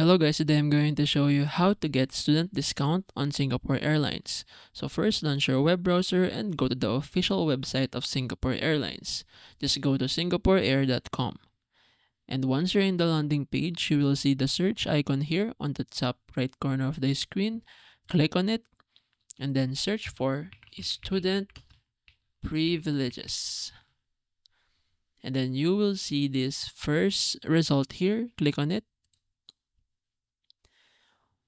Hello guys, today I'm going to show you how to get student discount on Singapore Airlines. So first, launch your web browser and go to the official website of Singapore Airlines. Just go to singaporeair.com. And once you're in the landing page, you will see the search icon here on the top right corner of the screen. Click on it and then search for student privileges. And then you will see this first result here. Click on it.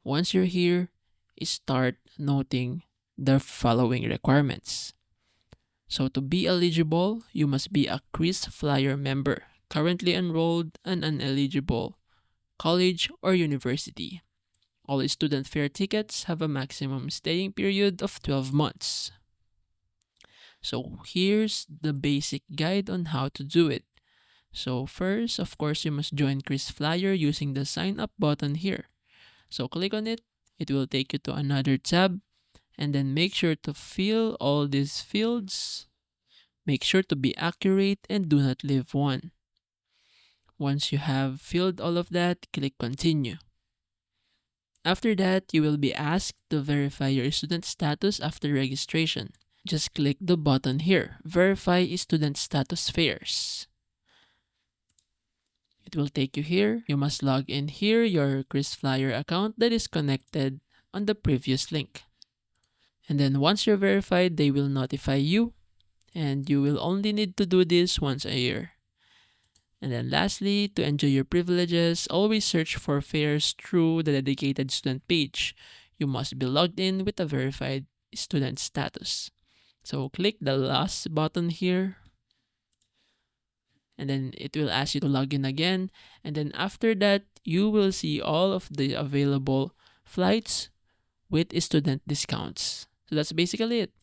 Once you're here, start noting the following requirements. So to be eligible, you must be a KrisFlyer member, currently enrolled and ineligible, college or university. All student fare tickets have a maximum staying period of 12 months. So here's the basic guide on how to do it. So first, of course, you must join KrisFlyer using the sign up button here. So click on it, it will take you to another tab, and then make sure to fill all these fields. Make sure to be accurate and do not leave one. Once you have filled all of that, click continue. After that, you will be asked to verify your student status after registration. Just click the button here, verify student status fares. It will take you here. You must log in here your KrisFlyer account that is connected on the previous link. And then once you're verified, they will notify you, and you will only need to do this once a year. And then lastly, to enjoy your privileges, always search for fares through the dedicated student page. You must be logged in with a verified student status. So click the last button here, and then it will ask you to log in again. And then after that, you will see all of the available flights with student discounts. So that's basically it.